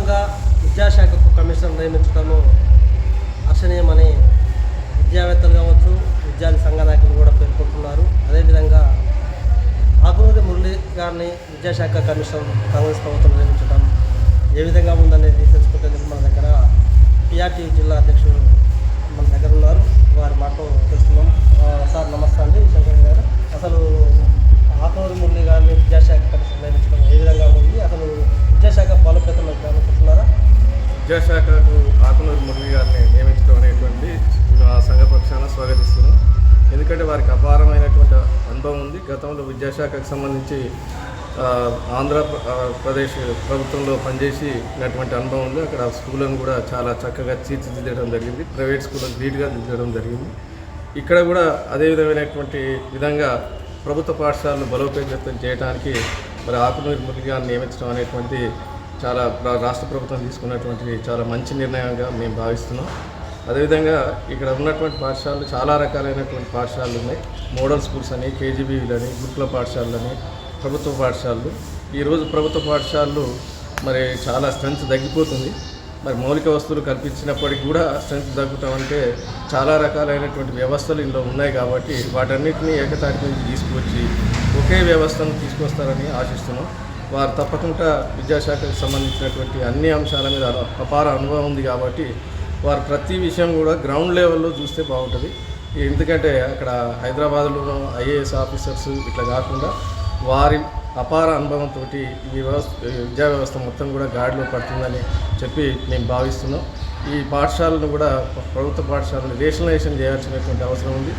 భాగంగా విద్యాశాఖకు కమిషనర్ నియమించడము హర్షణీయమని విద్యావేత్తలు కావచ్చు, విద్యార్థి సంఘ నాయకులు కూడా పేర్కొంటున్నారు. అదేవిధంగా ఆకునూరి మురళి గారిని విద్యాశాఖ కమిషనర్ కాంగ్రెస్ ప్రభుత్వం నియమించడం ఏ విధంగా ఉందనేది తెలుసుకుంటేందుకు మన దగ్గర పిఆర్టీ జిల్లా అధ్యక్షుడు మన దగ్గర ఉన్నారు. వారి మాటలు తెలుసుకున్నాం. సార్ నమస్తే అండి. శంకర్ గారు, అసలు ఆకునూరి మురళి గారిని విద్యాశాఖ కమిషనర్ నియమించడం ఏ విధంగా ఉంది? అసలు విద్యాశాఖ బలోపేతం అనుకుంటున్నారా? విద్యాశాఖకు ఆకునూరి మురళి గారిని నియమించడం అనేటువంటి సంఘ పక్షాన స్వాగతిస్తున్నాం. ఎందుకంటే వారికి అపారమైనటువంటి అనుభవం ఉంది. గతంలో విద్యాశాఖకు సంబంధించి ఆంధ్రప్రదేశ్ ప్రభుత్వంలో పనిచేసినటువంటి అనుభవం ఉంది. అక్కడ స్కూళ్ళను కూడా చాలా చక్కగా తీర్చిదిద్దడం జరిగింది. ప్రైవేట్ స్కూళ్ళను ధీటుగా దిద్దడం జరిగింది. ఇక్కడ కూడా అదే విధమైనటువంటి విధంగా ప్రభుత్వ పాఠశాలను బలోపేతం చేయడానికి మరి ఆకునూరి మురళి గారిని నియమించడం అనేటువంటి చాలా రాష్ట్ర ప్రభుత్వం తీసుకున్నటువంటి చాలా మంచి నిర్ణయంగా మేము భావిస్తున్నాం. అదేవిధంగా ఇక్కడ ఉన్నటువంటి పాఠశాలలు చాలా రకాలైనటువంటి పాఠశాలలు ఉన్నాయి. మోడల్ స్కూల్స్ అని, కేజీబీలని, గురుకుల పాఠశాలని, ప్రభుత్వ పాఠశాలలు. ఈరోజు ప్రభుత్వ పాఠశాలలు మరి చాలా స్ట్రెంత్ తగ్గిపోతుంది. మరి మౌలిక వస్తువులు కల్పించినప్పటికీ కూడా స్ట్రెంత్ తగ్గుతాం అంటే చాలా రకాలైనటువంటి వ్యవస్థలు ఇందులో ఉన్నాయి. కాబట్టి వాటన్నిటినీ ఏకతాటి నుంచి తీసుకువచ్చి ఒకే వ్యవస్థను తీసుకొస్తారని ఆశిస్తున్నాం. వారు తప్పకుండా విద్యాశాఖకు సంబంధించినటువంటి అన్ని అంశాల మీద అపార అనుభవం ఉంది. కాబట్టి వారు ప్రతి విషయం కూడా గ్రౌండ్ లెవెల్లో చూస్తే బాగుంటుంది. ఎందుకంటే అక్కడ హైదరాబాద్లో ఐఏఎస్ ఆఫీసర్స్ ఇట్లా కాకుండా వారి అపార అనుభవంతో ఈ విద్యా వ్యవస్థ మొత్తం కూడా గాడిలో పడుతుందని చెప్పి మేము భావిస్తున్నాం. ఈ పాఠశాలను కూడా ప్రభుత్వ పాఠశాలను రేషనలైజేషన్ చేయాల్సినటువంటి అవసరం ఉంది.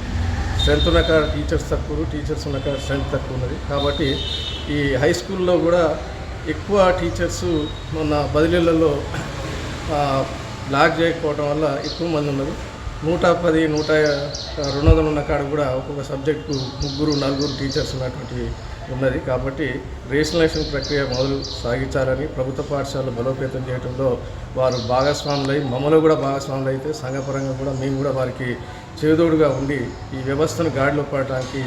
స్ట్రెంత్ ఉన్న కాడ టీచర్స్ తక్కువ, టీచర్స్ ఉన్న కాడ స్ట్రెంత్ తక్కువ ఉన్నది. కాబట్టి ఈ హై స్కూల్లో కూడా ఎక్కువ టీచర్స్ మొన్న బదిలీలలో లాక్ చేయకపోవడం వల్ల ఎక్కువ మంది ఉన్నారు. 110, 200 ఉన్న కాడ కూడా ఒక్కొక్క సబ్జెక్టుకు 3, 4 టీచర్స్ ఉన్నటువంటి ఉన్నది. కాబట్టి రేషనలైజేషన్ ప్రక్రియ మొదలు సాగించాలని, ప్రభుత్వ పాఠశాలలు బలోపేతం చేయడంలో వారు భాగస్వాములై, మమ్మల్ని కూడా భాగస్వాములు అయితే సంఘపరంగా కూడా మేము కూడా వారికి చేదోడుగా ఉండి ఈ వ్యవస్థను గాడిలో పడటానికి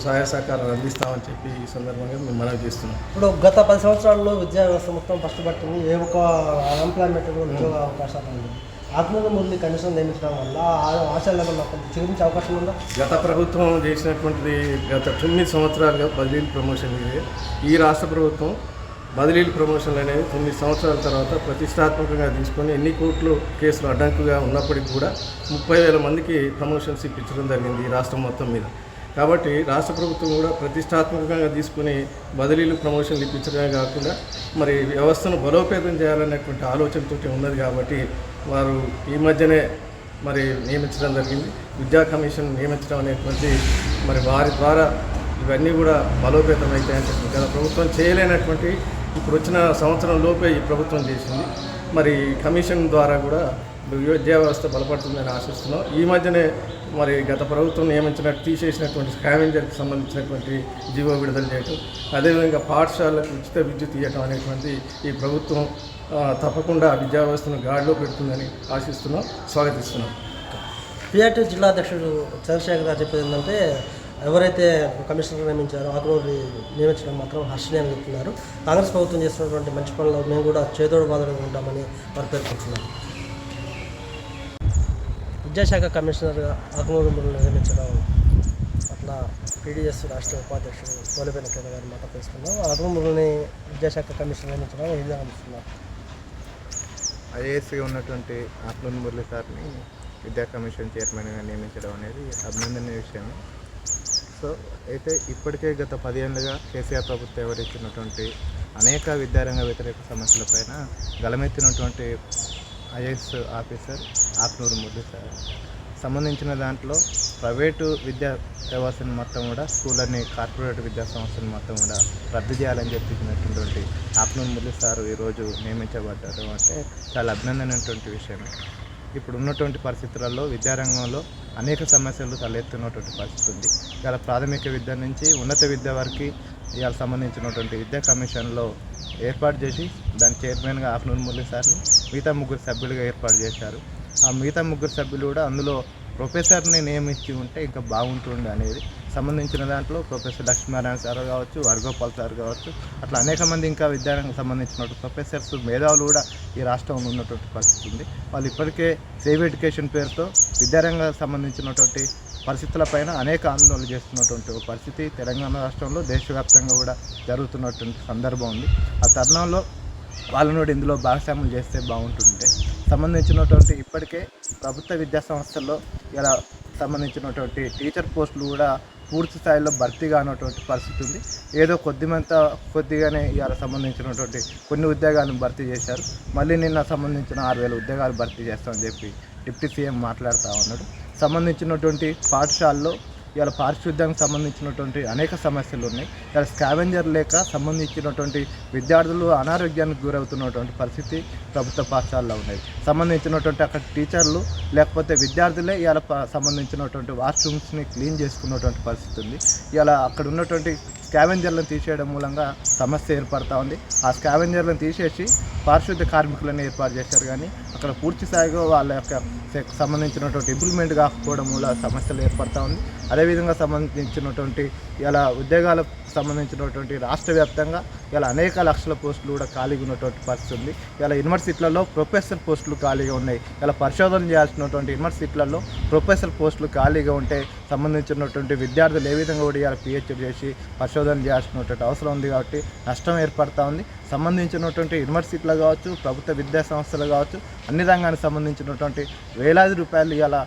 సహాయ సహకారాలు అందిస్తామని చెప్పి ఈ సందర్భంగా మేము మనవి చేస్తున్నాం. ఇప్పుడు గత 10 సంవత్సరాల్లో విద్యా వ్యవస్థ మొత్తం కష్టపడుతుంది. ఏ ఒక్క ఎంప్లాయ్మెంట్ ఉద్యోగ అవకాశాలు ఉంది. ఆకునూరి మురళి కమిషన్ నియమించడం వల్ల ఆశయాలను చిగురించే అవకాశం ఉందా? గత ప్రభుత్వం చేసినటువంటిది గత 9 సంవత్సరాలుగా బదిలీలు ప్రమోషన్ ఇదే. ఈ రాష్ట్ర ప్రభుత్వం బదిలీలు ప్రమోషన్లు అనేవి 9 సంవత్సరాల తర్వాత ప్రతిష్టాత్మకంగా తీసుకొని ఎన్ని కోట్లు కేసులు అడ్డంకుగా ఉన్నప్పటికీ కూడా 30,000 మందికి ప్రమోషన్స్ ఇప్పించడం జరిగింది ఈ రాష్ట్రం మొత్తం మీద. కాబట్టి రాష్ట్ర ప్రభుత్వం కూడా ప్రతిష్టాత్మకంగా తీసుకుని బదిలీలు ప్రమోషన్లు ఇప్పించడమే కాకుండా మరి వ్యవస్థను బలోపేతం చేయాలనేటువంటి ఆలోచనతో ఉన్నది. కాబట్టి వారు ఈ మధ్యనే మరి నియమించడం జరిగింది. విద్యా కమిషన్ నియమించడం అనేటువంటి మరి వారి ద్వారా ఇవన్నీ కూడా బలోపేతం అవుతాయని చెప్పి గత ప్రభుత్వం చేయలేనటువంటి ఇప్పుడు వచ్చిన సంవత్సరం లోపే ఈ ప్రభుత్వం చేసింది. మరి కమిషన్ ద్వారా కూడా విద్యా వ్యవస్థ బలపడుతుందని ఆశిస్తున్నాం. ఈ మధ్యనే మరి గత ప్రభుత్వం నియమించినట్టు తీసేసినటువంటి స్కావెంజర్కి సంబంధించినటువంటి జీవో విడుదల చేయటం, అదేవిధంగా పాఠశాలకు ఉచిత విద్యుత్ ఇవ్వటం అనేటువంటి ఈ ప్రభుత్వం తప్పకుండా విద్యా వ్యవస్థను గాడిలో పెడుతుందని ఆశిస్తున్నాం, స్వాగతిస్తున్నాం. పిఆర్టీ జిల్లా అధ్యక్షుడు చంద్రశేఖర్ గారు చెప్పేది ఏంటంటే ఎవరైతే కమిషనర్ నియమించారో ఆకునూరి నియమించడం మాత్రం హర్షణీయంగా చెప్తున్నారు. కాంగ్రెస్ ప్రభుత్వం చేస్తున్నటువంటి మంచి పనులు మేము కూడా చేదోడు బాధలుగా ఉంటామని వారు పేర్కొంటున్నారు. విద్యాశాఖ కమిషనర్గా ఆకునూరి మురళిని నియమించడం అట్లా పీడీఎస్ రాష్ట్ర ఉపాధ్యక్షుడు తోలిపేన కేంద్ర గారి మాట తెలుసుకున్నాం. ఆకునూరి మురళిని విద్యాశాఖ కమిషనర్ నియమించడం ఏం జరుగుతున్నారు? ఐఏఎస్గా ఉన్నటువంటి ఆకునూరి మురళి సార్ని విద్యా కమిషన్ చైర్మన్గా నియమించడం అనేది అభినందనీయ విషయం. సో అయితే ఇప్పటికే గత 10 ఏళ్ళుగా కేసీఆర్ ప్రభుత్వం ఎవరిచ్చినటువంటి అనేక విద్యారంగ వ్యతిరేక సమస్యలపైన గలమెత్తినటువంటి IAS officer Akunuri Murali sir సంబంధించిన దాంట్లో ప్రైవేటు విద్యా వ్యవస్థను మొత్తం కూడా స్కూళ్ళని, కార్పొరేట్ విద్యా సంస్థను మొత్తం కూడా రద్దు చేయాలని చెప్పించినటువంటి ఆకునూరి మురళి సార్ ఈరోజు నియమించబడ్డారు అంటే చాలా అభినందనటువంటి విషయమే. ఇప్పుడు ఉన్నటువంటి పరిస్థితులలో విద్యారంగంలో అనేక సమస్యలు తలెత్తున్నటువంటి పరిస్థితి ఉంది. ఇవాళ ప్రాథమిక విద్య నుంచి ఉన్నత విద్య వరకు ఇవాళ సంబంధించినటువంటి విద్యా కమిషన్లో ఏర్పాటు చేసి దాని చైర్మన్గా ఆకునూరి మురళి సార్ని మిగతా 3 సభ్యులుగా ఏర్పాటు చేశారు. ఆ మిగతా 3 సభ్యులు కూడా అందులో ప్రొఫెసర్ని నియమించి ఉంటే ఇంకా బాగుంటుండే అనేది సంబంధించిన దాంట్లో ప్రొఫెసర్ లక్ష్మీనారాయణ సార్ కావచ్చు, వర్గోపాల్ సార్ కావచ్చు, అట్లా అనేక మంది ఇంకా విద్యారంగం సంబంధించినటువంటి ప్రొఫెసర్స్, మేధావులు కూడా ఈ రాష్ట్రంలో ఉన్నటువంటి పరిస్థితి ఉంది. వాళ్ళు ఇప్పటికే సేవ్ ఎడ్యుకేషన్ పేరుతో విద్యారంగానికి సంబంధించినటువంటి పరిస్థితులపైన అనేక ఆందోళనలు చేస్తున్నటువంటి పరిస్థితి తెలంగాణ రాష్ట్రంలో దేశవ్యాప్తంగా కూడా జరుగుతున్నటువంటి సందర్భం ఉంది. ఆ తరుణంలో వాళ్ళను కూడా ఇందులో భాగస్వామ్యం చేస్తే బాగుంటుంటే సంబంధించినటువంటి ఇప్పటికే ప్రభుత్వ విద్యా సంస్థల్లో ఇలా సంబంధించినటువంటి టీచర్ పోస్టులు కూడా పూర్తి స్థాయిలో భర్తీ కానటువంటి పరిస్థితి ఉంది. ఏదో కొద్దిగానే ఇవాళ సంబంధించినటువంటి కొన్ని ఉద్యోగాలను భర్తీ చేశారు. మళ్ళీ నిన్న సంబంధించిన 6,000 ఉద్యోగాలు భర్తీ చేస్తామని చెప్పి డిప్యూటీ సీఎం మాట్లాడుతూ ఉన్నాడు. సంబంధించినటువంటి పాఠశాలలో ఇవాళ పారిశుద్ధ్యానికి సంబంధించినటువంటి అనేక సమస్యలు ఉన్నాయి. ఇవాళ స్కావెంజర్ లేక సంబంధించినటువంటి విద్యార్థులు అనారోగ్యానికి గురవుతున్నటువంటి పరిస్థితి ప్రభుత్వ పాఠశాలలో ఉన్నాయి. సంబంధించినటువంటి అక్కడ టీచర్లు లేకపోతే విద్యార్థులే ఇవాళ సంబంధించినటువంటి వాష్రూమ్స్ని క్లీన్ చేసుకున్నటువంటి పరిస్థితి ఉంది. ఇవాళ అక్కడ ఉన్నటువంటి స్కావెంజర్లను తీసేయడం మూలంగా సమస్య ఏర్పడుతూ ఉంది. ఆ స్కావెంజర్లను తీసేసి పారిశుద్ధ్య కార్మికులను ఏర్పాటు చేశారు, కానీ అక్కడ పూర్తి స్థాయిగా వాళ్ళ యొక్క సంబంధించినటువంటి ఇంప్లిమెంట్ కాకపోవడం వల్ల సమస్యలు ఏర్పడుతూ ఉంది. అదేవిధంగా సంబంధించినటువంటి ఇలా ఉద్యోగాలకు సంబంధించినటువంటి రాష్ట్ర వ్యాప్తంగా ఇలా అనేక లక్షల పోస్టులు కూడా ఖాళీగా ఉన్నటువంటి పరిస్థితి ఉంది. ఇలా యూనివర్సిటీలలో ప్రొఫెసర్ పోస్టులు ఖాళీగా ఉన్నాయి. ఇలా పరిశోధన చేయాల్సినటువంటి యూనివర్సిటీలలో ప్రొఫెసర్ పోస్టులు ఖాళీగా ఉంటే సంబంధించినటువంటి విద్యార్థులు ఏ విధంగా కూడా ఇలా పిహెచ్డి చేసి పరిశోధన చేయాల్సినటువంటి అవసరం ఉంది. కాబట్టి నష్టం ఏర్పడుతూ ఉంది. సంబంధించినటువంటి యూనివర్సిటీలు కావచ్చు, ప్రభుత్వ విద్యా సంస్థలు కావచ్చు, అన్ని రంగానికి సంబంధించినటువంటి వేలాది రూపాయలు ఇలా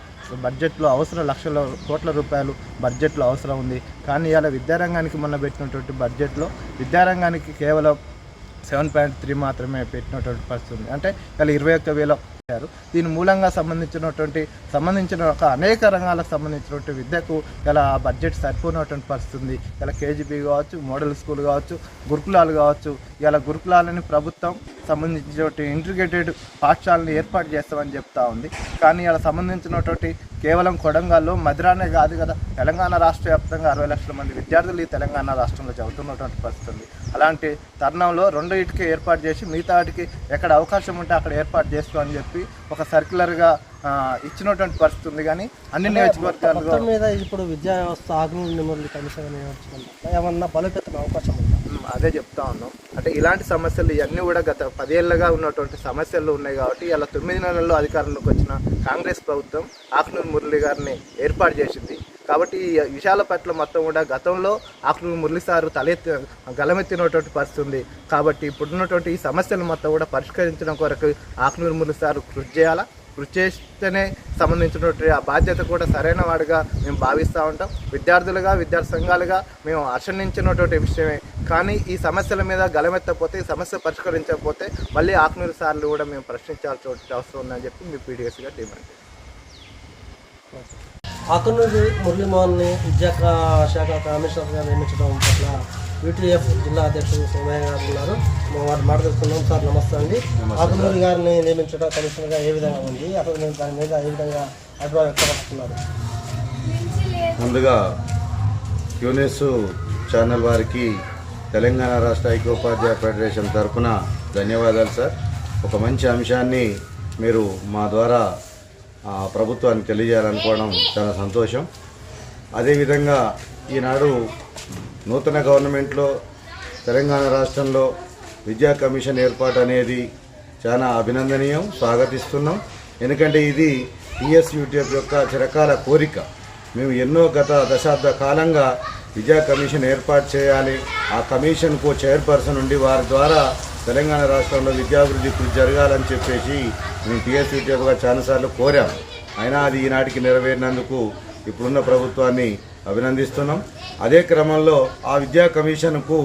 బడ్జెట్లో అవసరం, లక్షల కోట్ల రూపాయలు బడ్జెట్లో అవసరం ఉంది. కానీ ఇలా విద్యారంగానికి మొన్న పెట్టినటువంటి బడ్జెట్లో విద్యారంగానికి కేవలం 7.3 మాత్రమే పెట్టినటువంటి పరిస్థితి ఉంది. అంటే ఇలా 21,000 పెట్టారు. దీని మూలంగా సంబంధించిన ఒక అనేక రంగాలకు సంబంధించినటువంటి విద్యకు ఇలా బడ్జెట్ సరిపోయినటువంటి పరిస్థితి ఉంది. ఇలా కేజీబీ కావచ్చు, మోడల్ స్కూల్ కావచ్చు, గురుకులాలు కావచ్చు, ఇలా గురుకులాలని ప్రభుత్వం సంబంధించినటువంటి ఇంటిగ్రేటెడ్ పాఠశాలను ఏర్పాటు చేస్తామని చెప్తా ఉంది. కానీ ఇలా సంబంధించినటువంటి కేవలం కొడంగల్లో, మధురానే కాదు కదా, తెలంగాణ రాష్ట్ర వ్యాప్తంగా 60 లక్షల మంది విద్యార్థులు ఈ తెలంగాణ రాష్ట్రంలో చదువుతున్నటువంటి పరిస్థితి ఉంది. అలాంటి తరుణంలో 2 ఇటుకి ఏర్పాటు చేసి మిగతా వాటికి ఎక్కడ అవకాశం ఉంటే అక్కడ ఏర్పాటు చేస్తామని చెప్పి ఒక సర్క్యులర్గా ఇచ్చినటువంటి పరిస్థితి ఉంది. కానీ అన్ని నియోజకవర్గాలు మీద ఇప్పుడు విద్యా వ్యవస్థ ఆగ్నేయ కమిషన్ ఏమన్నా బలోపేతం అవకాశం ఉంది. అదే చెప్తా ఉన్నాం. అంటే ఇలాంటి సమస్యలు ఇవన్నీ కూడా గత 10 ఏళ్ళగా ఉన్నటువంటి సమస్యలు ఉన్నాయి. కాబట్టి ఇలా 9 నెలల్లో అధికారంలోకి వచ్చిన కాంగ్రెస్ ప్రభుత్వం ఆకునూరి మురళి గారిని ఏర్పాటు చేసింది. కాబట్టి ఈ విషయాల పట్ల మొత్తం కూడా గతంలో ఆకునూరి మురళి సారు గలమెత్తినటువంటి పరిస్థితి ఉంది. కాబట్టి ఇప్పుడున్నటువంటి ఈ సమస్యలు మొత్తం కూడా పరిష్కరించడం కొరకు ఆకునూరి మురళి సారు కృషి చేయాలా. కృషి చేస్తేనే సంబంధించినటువంటి ఆ బాధ్యత కూడా సరైన వాడిగా మేము భావిస్తూ ఉంటాం. విద్యార్థులుగా, విద్యార్థి సంఘాలుగా మేము హర్షించినటువంటి విషయమే. కానీ ఈ సమస్యల మీద గలమెత్తకపోతే, ఈ సమస్య పరిష్కరించకపోతే మళ్ళీ ఆకునూరి సార్లు కూడా మేము ప్రశ్నించాల్సిన అవసరం ఉందని చెప్పి మీ పీడిఎస్గా డిమాండ్. ఆకునూరి మురళీమోహన్ని విద్యాశాఖ కమిషనర్గా నియమించడం పట్ల యూటీఎఫ్ జిల్లా అధ్యక్షుడు సోమయ్య గారు ఉన్నారు. వారు మాట్లాడుతున్నాం. సార్ నమస్తే అండి. ఆకునూరి గారిని నియమించడం కమిషనర్గా ఏ విధంగా ఉంది, అసలు నేను దాని మీద ఏ విధంగా అభిప్రాయం వ్యక్తపరుస్తున్నారు? ముందుగా యూనిస్ ఛానల్ వారికి తెలంగాణ రాష్ట్ర ఐక్యోపాధ్యాయ ఫెడరేషన్ తరఫున ధన్యవాదాలు సార్. ఒక మంచి అంశాన్ని మీరు మా ద్వారా ప్రభుత్వానికి తెలియజేయాలనుకోవడం చాలా సంతోషం. అదేవిధంగా ఈనాడు నూతన గవర్నమెంట్లో తెలంగాణ రాష్ట్రంలో విద్యా కమిషన్ ఏర్పాటు అనేది చాలా అభినందనీయం, స్వాగతిస్తున్నాం. ఎందుకంటే ఇది టీఎస్యూటీఎఫ్ యొక్క చిరకాల కోరిక. మేము ఎన్నో గత దశాబ్ద కాలంగా విద్యా కమిషన్ ఏర్పాటు చేయాలి, ఆ కమిషన్కు చైర్పర్సన్ ఉండి వారి ద్వారా తెలంగాణ రాష్ట్రంలో విద్యాభివృద్ధి కృషి జరగాలని చెప్పేసి మేము టీఎస్యూటీఎఫ్గా చాలాసార్లు కోరాం. అయినా అది ఈనాటికి నెరవేరినందుకు ఇప్పుడున్న ప్రభుత్వాన్ని అభినందిస్తున్నాం. అదే క్రమంలో ఆ విద్యా కమిషన్కు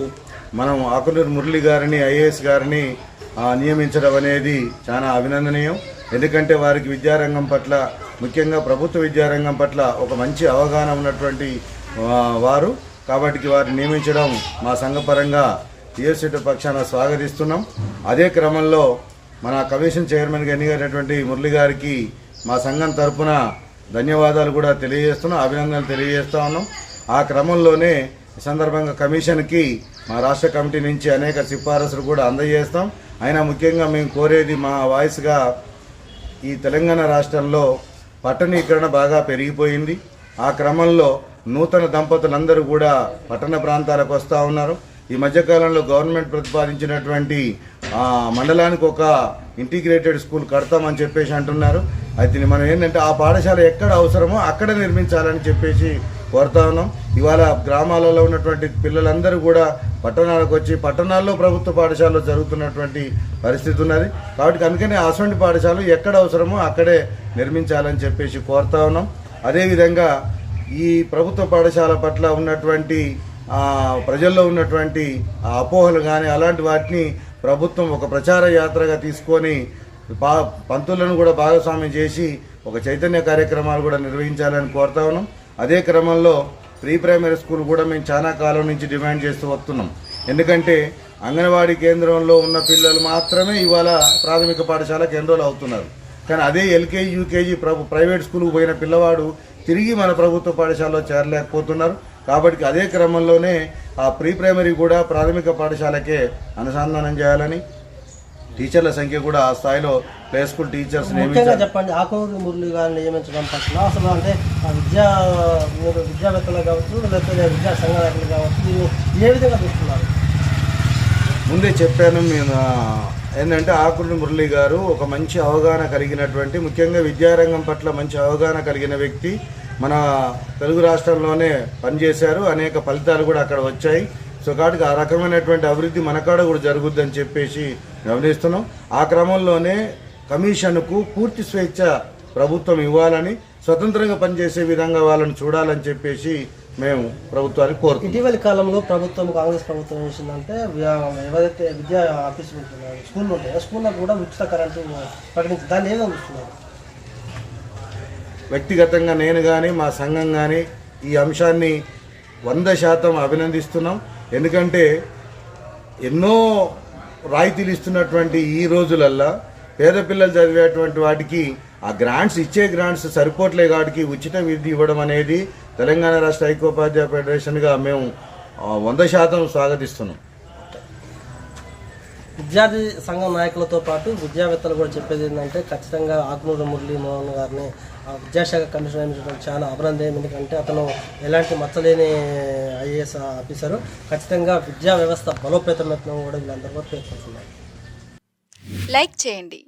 మనం ఆకునూరి మురళి గారిని, ఐఏఎస్ గారిని నియమించడం అనేది చాలా అభినందనీయం. ఎందుకంటే వారికి విద్యారంగం పట్ల, ముఖ్యంగా ప్రభుత్వ విద్యారంగం పట్ల ఒక మంచి అవగాహన ఉన్నటువంటి వారు. కాబట్టి వారిని నియమించడం మా సంఘపరంగా టీఎస్యూటీ పక్షాన స్వాగతిస్తున్నాం. అదే క్రమంలో మన కమిషన్ చైర్మన్గా ఎన్నికైనటువంటి మురళి గారికి మా సంఘం తరఫున ధన్యవాదాలు కూడా తెలియజేస్తున్నాం, అభినందనలు తెలియజేస్తా ఉన్నాం. ఆ క్రమంలోనే ఈ సందర్భంగా కమిషన్కి మా రాష్ట్ర కమిటీ నుంచి అనేక సిఫారసులు కూడా అందజేస్తాం. అయినా ముఖ్యంగా మేము కోరేది, మా వాయిస్గా, ఈ తెలంగాణ రాష్ట్రంలో పట్టణీకరణ బాగా పెరిగిపోయింది. ఆ క్రమంలో నూతన దంపతులందరూ కూడా పట్టణ ప్రాంతాలకు వస్తూ ఉన్నారు. ఈ మధ్యకాలంలో గవర్నమెంట్ ప్రతిపాదించినటువంటి మండలానికి ఒక ఇంటిగ్రేటెడ్ స్కూల్ కడతామని చెప్పేసి అంటున్నారు. అయితే మనం ఏంటంటే ఆ పాఠశాల ఎక్కడ అవసరమో అక్కడ నిర్మించాలని చెప్పేసి కోరుతా ఉన్నాం. ఇవాళ గ్రామాలలో ఉన్నటువంటి పిల్లలందరూ కూడా పట్టణాలకు వచ్చి పట్టణాల్లో ప్రభుత్వ పాఠశాలలో జరుగుతున్నటువంటి పరిస్థితి ఉన్నది. కాబట్టి అందుకనే అటువంటి పాఠశాలలు ఎక్కడ అవసరమో అక్కడే నిర్మించాలని చెప్పేసి కోరుతా ఉన్నాం. అదేవిధంగా ఈ ప్రభుత్వ పాఠశాల పట్ల ఉన్నటువంటి ప్రజల్లో ఉన్నటువంటి అపోహలు కానీ అలాంటి వాటిని ప్రభుత్వం ఒక ప్రచార యాత్రగా తీసుకొని పంతులను కూడా భాగస్వామ్యం చేసి ఒక చైతన్య కార్యక్రమాలు కూడా నిర్వహించాలని కోరుతా ఉన్నాం. అదే క్రమంలో ప్రీ ప్రైమరీ స్కూల్ కూడా మేము చాలా కాలం నుంచి డిమాండ్ చేస్తూ వస్తున్నాం. ఎందుకంటే అంగన్వాడీ కేంద్రంలో ఉన్న పిల్లలు మాత్రమే ఇవాళ ప్రాథమిక పాఠశాలకు ఎన్రోల్ అవుతున్నారు. కానీ అదే ఎల్కేజీ యూకేజీ ప్రైవేట్ స్కూల్కి పోయిన పిల్లవాడు తిరిగి మన ప్రభుత్వ పాఠశాలలో చేరలేకపోతున్నారు. కాబట్టి అదే క్రమంలోనే ఆ ప్రీ ప్రైమరీ కూడా ప్రాథమిక పాఠశాలకే అనుసంధానం చేయాలని, టీచర్ల సంఖ్య కూడా ఆ స్థాయిలో ప్లే స్కూల్ టీచర్స్ ముఖ్యంగా చెప్పండి. ఆకునూరి మురళి గారిని నియమించడం పట్ల అసలు అంటే విద్యావేత్తలు కావచ్చు లేకపోతే విద్యా సంఘాలు కావచ్చు ఏ విధంగా చూస్తున్నారు? ముందే చెప్పాను నేను ఏంటంటే ఆకునూరి మురళి గారు ఒక మంచి అవగాహన కలిగినటువంటి, ముఖ్యంగా విద్యారంగం పట్ల మంచి అవగాహన కలిగిన వ్యక్తి. మన తెలుగు రాష్ట్రంలోనే పనిచేశారు, అనేక ఫలితాలు కూడా అక్కడ వచ్చాయి. సో కాబట్టి ఆ రకమైనటువంటి అభివృద్ధి మనకాడ కూడా జరుగుద్దని చెప్పేసి గమనిస్తున్నాం. ఆ క్రమంలోనే కమిషన్కు పూర్తి స్వేచ్ఛ ప్రభుత్వం ఇవ్వాలని, స్వతంత్రంగా పనిచేసే విధంగా వాళ్ళని చూడాలని చెప్పేసి మేము ప్రభుత్వాన్ని కోరుతున్నాం. ఇటీవలి కాలంలో ప్రభుత్వం కాంగ్రెస్ ప్రభుత్వం ఏం చేసిందంటే ఎవరైతే విద్యా ఆఫీసులు ఉంటున్నారో స్కూళ్ళు ఉంటాయో స్కూళ్ళకు కూడా ఉచిత కరెంటు ప్రకటించి దాన్ని ఏదో చూస్తున్నారు. వ్యక్తిగతంగా నేను కానీ మా సంఘం కానీ ఈ అంశాన్ని 100% అభినందిస్తున్నాం. ఎందుకంటే ఎన్నో రాయితీలు ఇస్తున్నటువంటి ఈ రోజులల్లా పేద పిల్లలు చదివేటువంటి వాటికి ఆ గ్రాంట్స్ ఇచ్చే గ్రాంట్స్ సరిపోట్లే కాబట్టి ఉచిత విద్య ఇవ్వడం అనేది తెలంగాణ రాష్ట్ర ఐక్యోపాధ్యాయ ఫెడరేషన్గా మేము 100% స్వాగతిస్తున్నాం. విద్యార్థి సంఘం నాయకులతో పాటు విద్యావేత్తలు కూడా చెప్పేది ఏంటంటే ఖచ్చితంగా ఆకునూరి మురళీ మోహన్ గారిని విద్యాశాఖ కమిషనర్ నియమించడం చాలా అభినందనం. ఎందుకంటే అతను ఎలాంటి మచ్చలేని ఐఏఎస్ ఆఫీసరు. ఖచ్చితంగా విద్యా వ్యవస్థ బలోపేతం కూడా వీళ్ళందరూ కూడా పేర్కొంటున్నారు. లైక్ చేయండి.